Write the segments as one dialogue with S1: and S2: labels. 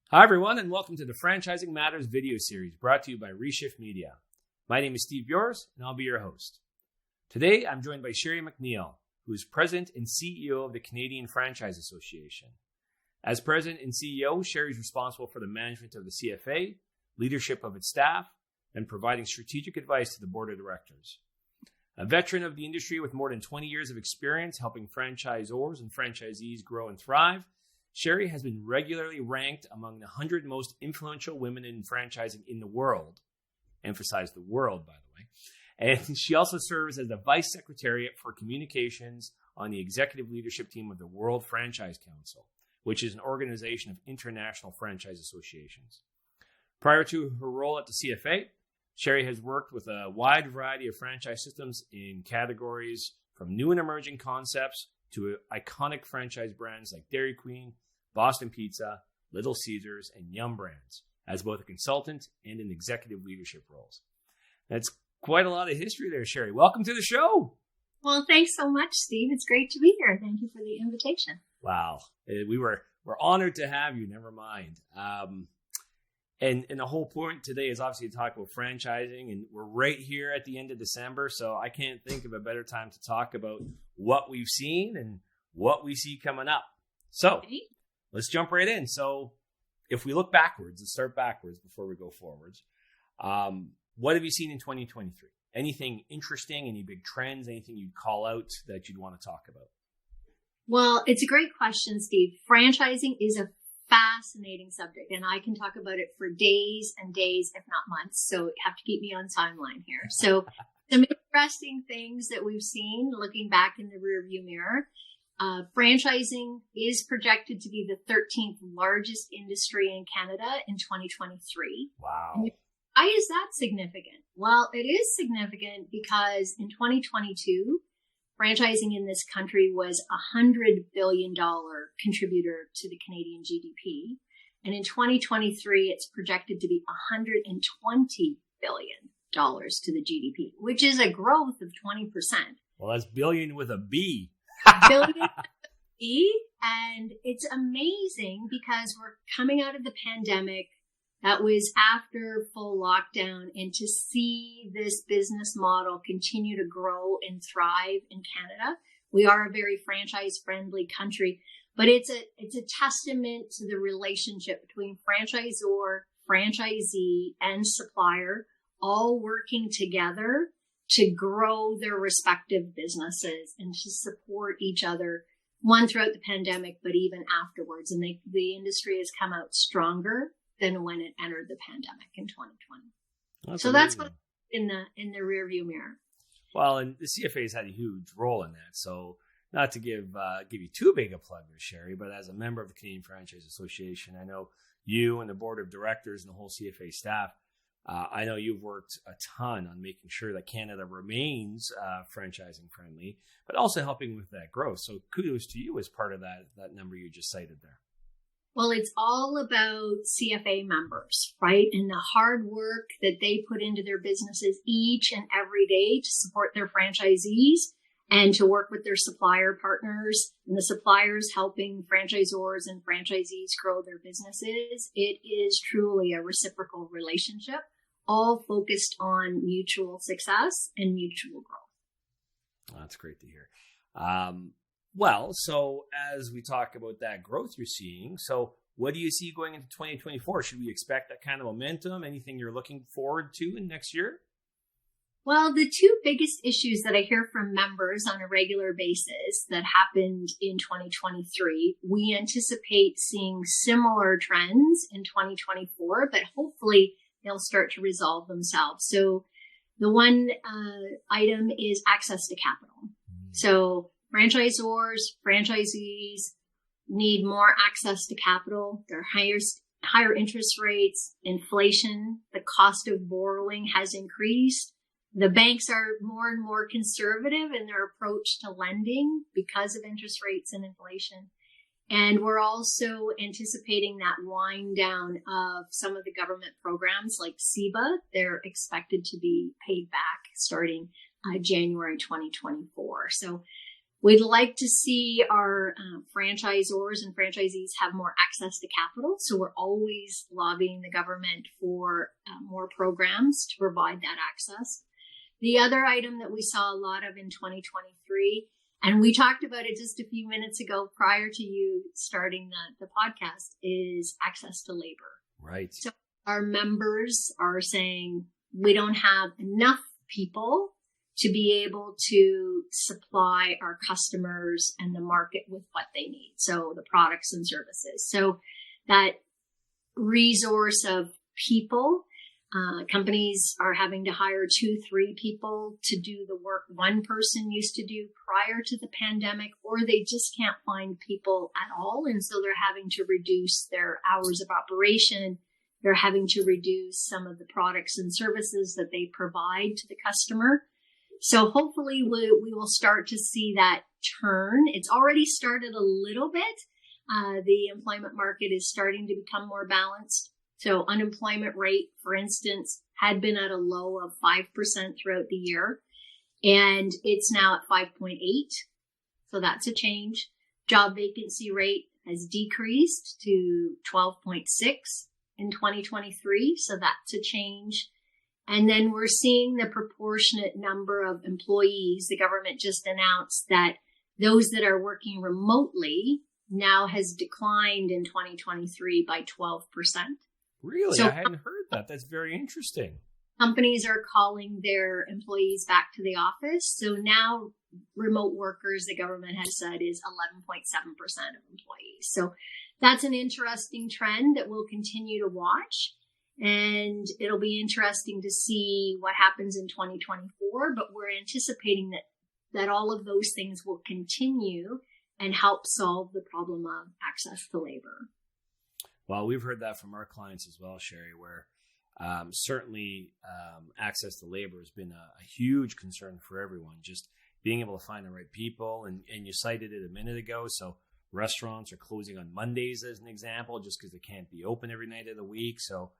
S1: Hi, everyone, and welcome to the Franchising Matters video series brought to you by Reshift Media. My name is Steve Yours, and I'll be your host. Today, I'm joined by Sherry McNeil, who is President and CEO of the Canadian Franchise Association. As President and CEO, Sherry is responsible for the management of the CFA, leadership of its staff, and providing strategic advice to the board of directors. A veteran of the industry with more than 20 years of experience helping franchisors and franchisees grow and thrive, Sherry has been regularly ranked among the 100 most influential women in franchising in the world. Emphasize the world, by the way. And she also serves as the Vice Secretariat for Communications on the executive leadership team of the World Franchise Council, which is an organization of international franchise associations. Prior to her role at the CFA, Sherry has worked with a wide variety of franchise systems in categories from new and emerging concepts to iconic franchise brands like Dairy Queen, Boston Pizza, Little Caesars, and Yum Brands, as both a consultant and in executive leadership roles. That's quite a lot of history there, Sherry. Welcome to the show.
S2: Well, thanks so much, Steve. It's great to be here. Thank you for the invitation.
S1: Wow. We're honored to have you, never mind. And the whole point today is obviously to talk about franchising, and we're right here at the end of December, so I can't think of a better time to talk about what we've seen and what we see coming up. So let's jump right in. So if we look backwards, let's start backwards before we go forwards. What have you seen in 2023? Anything interesting, any big trends, anything you'd call out that you'd want to talk about?
S2: Well, it's a great question, Steve. Franchising is a fascinating subject, and I can talk about it for days and days, if not months. So you have to keep me on timeline here. So some interesting things that we've seen looking back in the rearview mirror. Franchising is projected to be the 13th largest industry in Canada in 2023.
S1: Wow.
S2: And why is that significant? Well, it is significant because in 2022, franchising in this country was a $100 billion contributor to the Canadian GDP. And in 2023, it's projected to be $120 billion to the GDP, which is a growth of 20%.
S1: Well, that's billion with a B.
S2: Billion with a B. And it's amazing because we're coming out of the pandemic. That was after full lockdown, and to see this business model continue to grow and thrive in Canada. We are a very franchise-friendly country, but it's a testament to the relationship between franchisor, franchisee, and supplier, all working together to grow their respective businesses and to support each other, one throughout the pandemic, but even afterwards. And the industry has come out stronger than when it entered the pandemic in 2020. So that's what in the rearview mirror.
S1: Well, and the CFA has had a huge role in that. So not to give you too big a plug there, Sherry, but as a member of the Canadian Franchise Association, I know you and the board of directors and the whole CFA staff, I know you've worked a ton on making sure that Canada remains franchising friendly, but also helping with that growth. So kudos to you as part of that number you just cited there.
S2: Well, it's all about CFA members, right? And the hard work that they put into their businesses each and every day to support their franchisees and to work with their supplier partners, and the suppliers helping franchisors and franchisees grow their businesses. It is truly a reciprocal relationship, all focused on mutual success and mutual growth.
S1: That's great to hear. Well, so as we talk about that growth you're seeing, so what do you see going into 2024? Should we expect that kind of momentum? Anything you're looking forward to in next year?
S2: Well, the two biggest issues that I hear from members on a regular basis that happened in 2023, we anticipate seeing similar trends in 2024, but hopefully they'll start to resolve themselves. So the one item is access to capital. So franchisors, franchisees need more access to capital. There are higher interest rates, inflation, the cost of borrowing has increased. The banks are more and more conservative in their approach to lending because of interest rates and inflation. And we're also anticipating that wind down of some of the government programs like CEBA. They're expected to be paid back starting January 2024. So We'd like to see our franchisors and franchisees have more access to capital. So we're always lobbying the government for more programs to provide that access. The other item that we saw a lot of in 2023, and we talked about it just a few minutes ago prior to you starting the podcast, is access to labor.
S1: Right.
S2: So our members are saying we don't have enough people to be able to supply our customers and the market with what they need. So the products and services. So that resource of people, companies are having to hire 2-3 people to do the work one person used to do prior to the pandemic, or they just can't find people at all. And so they're having to reduce their hours of operation. They're having to reduce some of the products and services that they provide to the customer. So hopefully we will start to see that turn. It's already started a little bit. The employment market is starting to become more balanced. So unemployment rate, for instance, had been at a low of 5% throughout the year, and it's now at 5.8. So that's a change. Job vacancy rate has decreased to 12.6 in 2023. So that's a change. And then we're seeing the proportionate number of employees. The government just announced that those that are working remotely now has declined in 2023 by 12%.
S1: Really?
S2: So
S1: I hadn't heard that. That's very interesting.
S2: Companies are calling their employees back to the office. So now remote workers, the government has said, is 11.7% of employees. So that's an interesting trend that we'll continue to watch. And it'll be interesting to see what happens in 2024, but we're anticipating that all of those things will continue and help solve the problem of access to labor.
S1: Well, we've heard that from our clients as well, Sherry, where certainly access to labor has been a huge concern for everyone, just being able to find the right people. And you cited it a minute ago. So restaurants are closing on Mondays as an example, just because they can't be open every night of the week. So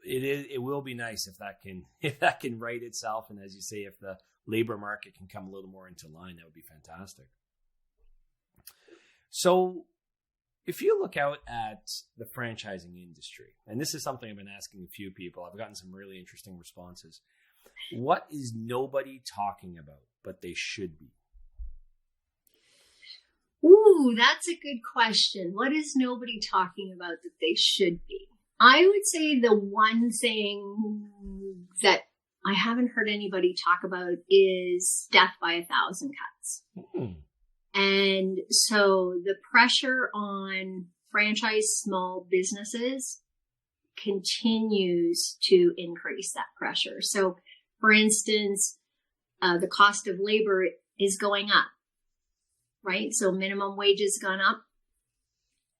S1: it will be nice if that can right itself, and as you say, if the labor market can come a little more into line, that would be fantastic. So if you look out at the franchising industry, and this is something I've been asking a few people, I've gotten some really interesting responses. What is nobody talking about, but they should be?
S2: Ooh, that's a good question. What is nobody talking about that they should be? I would say the one thing that I haven't heard anybody talk about is death by 1,000 cuts. And so the pressure on franchise small businesses continues to increase that pressure. So, for instance, the cost of labor is going up, right? So minimum wage has gone up.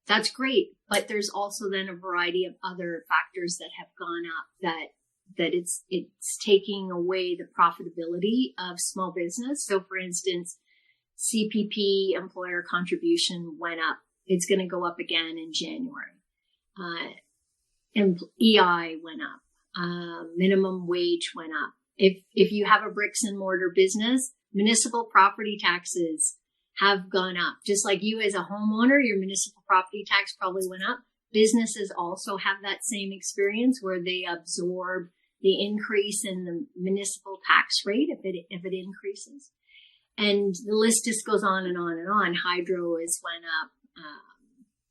S2: That's great. But there's also then a variety of other factors that have gone up that it's taking away the profitability of small business. So for instance, CPP employer contribution went up. It's going to go up again in January. EI went up. Minimum wage went up. If you have a bricks and mortar business, municipal property taxes have gone up. Just like you as a homeowner, your municipal property tax probably went up. Businesses also have that same experience where they absorb the increase in the municipal tax rate if it increases. And the list just goes on and on and on. Hydro has went up.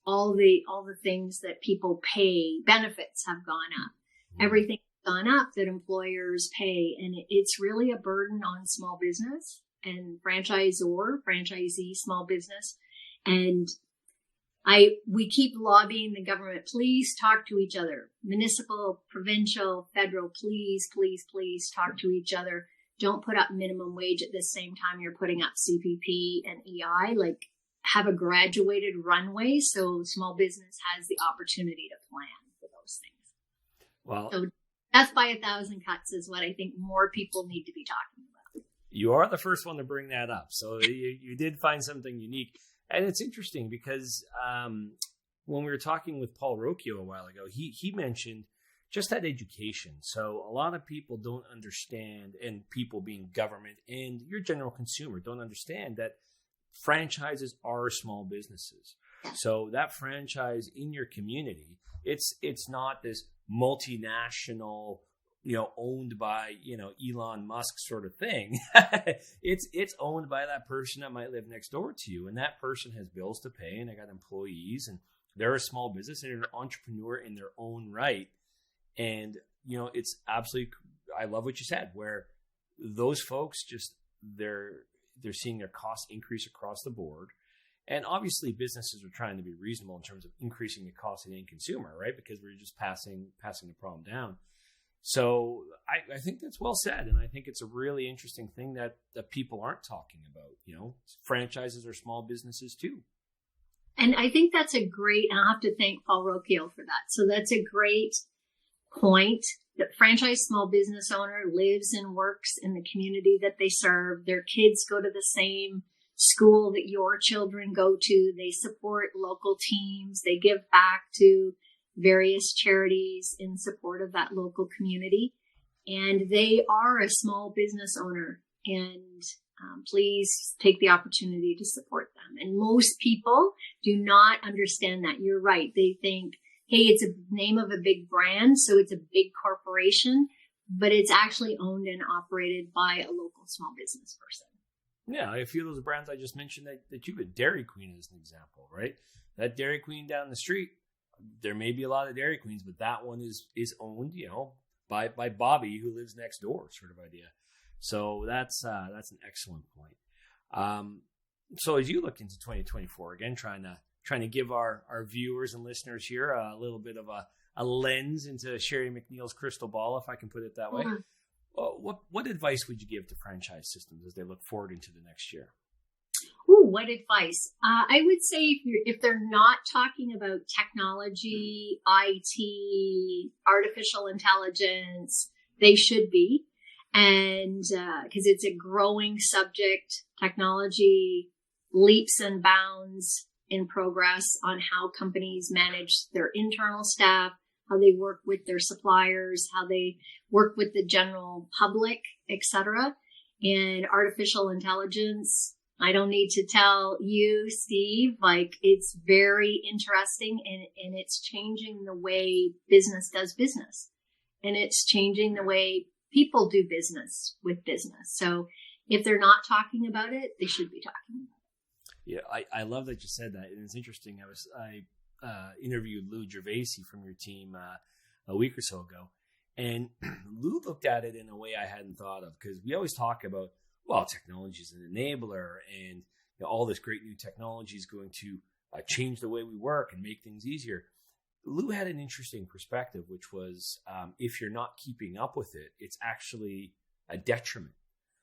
S2: All the things that people pay, benefits have gone up. Everything's gone up that employers pay. And it's really a burden on small business and franchisee, small business. And we keep lobbying the government, please talk to each other. Municipal, provincial, federal, please, please, please talk to each other. Don't put up minimum wage at the same time you're putting up CPP and EI. Like, have a graduated runway so small business has the opportunity to plan for those things.
S1: Well,
S2: so death by 1,000 cuts is what I think more people need to be talking about.
S1: You are the first one to bring that up. So you did find something unique. And it's interesting because when we were talking with Paul Rocchio a while ago, he mentioned just that education. So a lot of people don't understand, and people being government and your general consumer don't understand that franchises are small businesses. So that franchise in your community, it's not this multinational, owned by, Elon Musk sort of thing. It's owned by that person that might live next door to you. And that person has bills to pay, and they got employees, and they're a small business, and they're an entrepreneur in their own right. And, it's absolutely, I love what you said, where those folks they're seeing their costs increase across the board. And obviously businesses are trying to be reasonable in terms of increasing the cost of the end consumer, right? Because we're just passing the problem down. So I think that's well said. And I think it's a really interesting thing that people aren't talking about. Franchises are small businesses too.
S2: And I think that's and I'll have to thank Paul Rocchio for that. So that's a great point. The franchise small business owner lives and works in the community that they serve. Their kids go to the same school that your children go to. They support local teams. They give back to various charities in support of that local community. And they are a small business owner. And please take the opportunity to support them. And most people do not understand that. You're right. They think, hey, it's a name of a big brand, so it's a big corporation, but it's actually owned and operated by a local small business person.
S1: Yeah, a few of those brands I just mentioned that you had, Dairy Queen as an example, right? That Dairy Queen down the street, there may be a lot of Dairy Queens, but that one is owned, by Bobby, who lives next door, sort of idea. So that's an excellent point. So as you look into 2024, again, trying to give our viewers and listeners here a little bit of a lens into Sherry McNeil's crystal ball, if I can put it that way. Mm-hmm. What advice would you give to franchise systems as they look forward into the next year?
S2: Ooh, what advice? I would say if they're not talking about technology, IT, artificial intelligence, they should be. And because it's a growing subject, technology leaps and bounds in progress on how companies manage their internal staff, how they work with their suppliers, how they work with the general public, etc. And artificial intelligence, I don't need to tell you, Steve, it's very interesting, and it's changing the way business does business. And it's changing the way people do business with business. So if they're not talking about it, they should be talking about it.
S1: Yeah, I love that you said that. And it's interesting. I interviewed Lou Gervaisi from your team a week or so ago. And Lou looked at it in a way I hadn't thought of, because we always talk about, technology is an enabler, and all this great new technology is going to change the way we work and make things easier. Lou had an interesting perspective, which was if you're not keeping up with it, it's actually a detriment.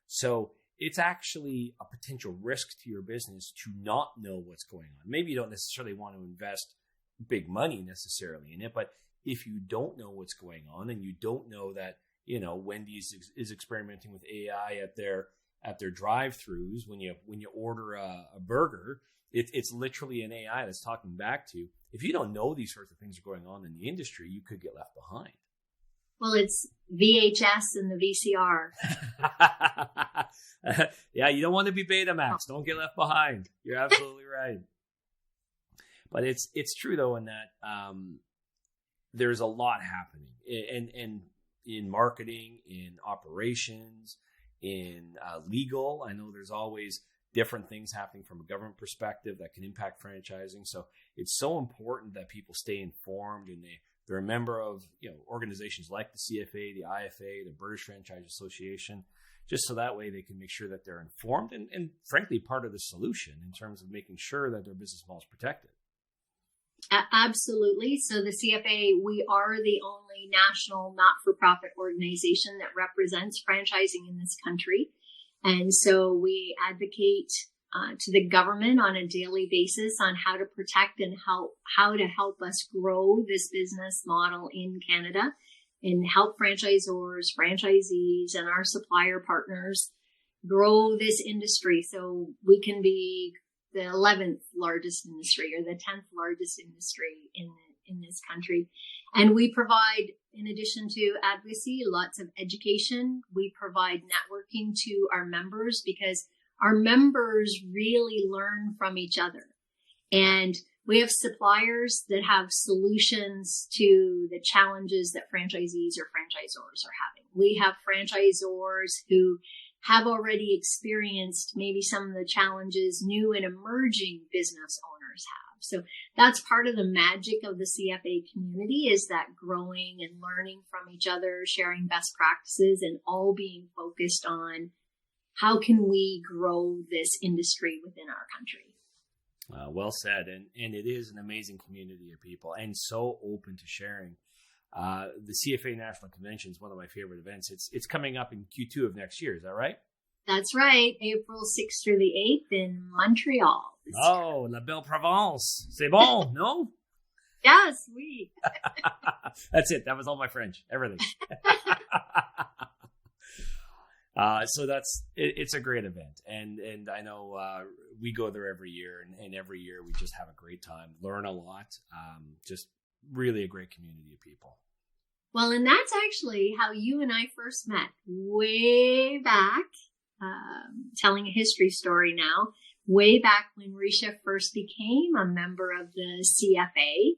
S1: So it's actually a potential risk to your business to not know what's going on. Maybe you don't necessarily want to invest big money necessarily in it, but if you don't know what's going on, and you don't know that, Wendy's is experimenting with AI at their drive-throughs when you order a burger, it's literally an AI that's talking back to you. If you don't know these sorts of things are going on in the industry, you could get left behind.
S2: Well, it's VHS and the VCR.
S1: Yeah, you don't want to be Betamax. Don't get left behind. You're absolutely right. But it's true, though, in that there's a lot happening and in marketing, in operations, in legal. I know there's always different things happening from a government perspective that can impact franchising. So it's so important that people stay informed, and they're a member of organizations like the CFA, the IFA, the British Franchise Association, just so that way they can make sure that they're informed and frankly part of the solution in terms of making sure that their business model is protected.
S2: Absolutely. So the CFA, we are the only national not-for-profit organization that represents franchising in this country. And so we advocate to the government on a daily basis on how to protect and how to help us grow this business model in Canada, and help franchisors, franchisees, and our supplier partners grow this industry so we can be the 11th largest industry or the 10th largest industry in this country. And we provide, in addition to advocacy, lots of education. We provide networking to our members because our members really learn from each other. And we have suppliers that have solutions to the challenges that franchisees or franchisors are having. We have franchisors who have already experienced maybe some of the challenges new and emerging business owners have. So that's part of the magic of the CFA community, is that growing and learning from each other, sharing best practices, and all being focused on how can we grow this industry within our country.
S1: Well said. And it is an amazing community of people and so open to sharing. The CFA National Convention is one of my favorite events. It's coming up in Q2 of next year. Is that right?
S2: That's right. April 6th through the 8th in Montreal.
S1: Oh, la belle Provence. C'est bon, no?
S2: Yes, oui.
S1: That's it. That was all my French. Everything. So it's a great event. And I know we go there every year, and every year we just have a great time, learn a lot, just really a great community of people.
S2: Well, and that's actually how you and I first met way back, telling a history story now, way back when Risha first became a member of the CFA.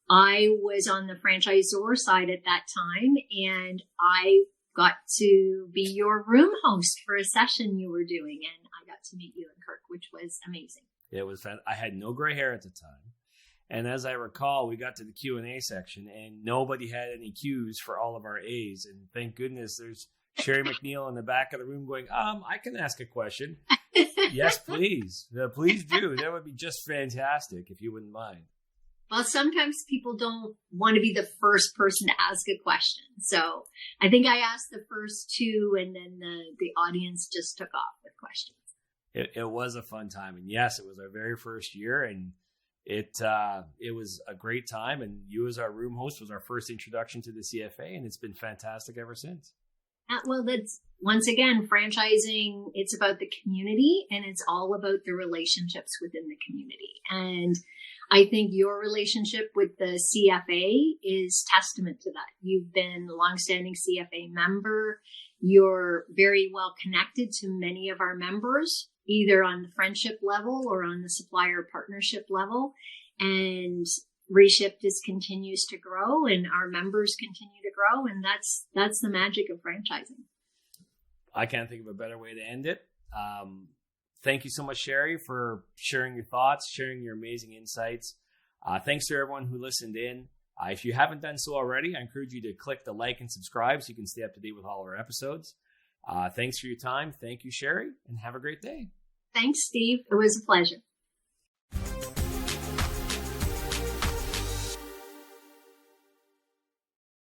S2: I was on the franchisor side at that time, and I got to be your room host for a session you were doing, and I got to meet you and Kirk, which was amazing.
S1: It was fun. I had no gray hair at the time. And as I recall, we got to the Q&A section, and nobody had any Qs for all of our A's. And thank goodness there's Sherry McNeil in the back of the room going, I can ask a question. Yes, please. Please do. That would be just fantastic if you wouldn't mind.
S2: Well, sometimes people don't want to be the first person to ask a question. So I think I asked the first two, and then the audience just took off with questions.
S1: It was a fun time. And yes, it was our very first year, and it was a great time. And you as our room host was our first introduction to the CFA, and it's been fantastic ever since.
S2: Well, that's, once again, franchising, it's about the community, and it's all about the relationships within the community. And I think your relationship with the CFA is testament to that. You've been a longstanding CFA member. You're very well connected to many of our members, either on the friendship level or on the supplier partnership level. And Reshift continues to grow, and our members continue to grow. And that's the magic of franchising.
S1: I can't think of a better way to end it. Thank you so much, Sherry, for sharing your thoughts, sharing your amazing insights. Thanks to everyone who listened in. If you haven't done so already, I encourage you to click the like and subscribe so you can stay up to date with all of our episodes. Thanks for your time. Thank you, Sherry, and have a great day.
S2: Thanks, Steve. It was a pleasure.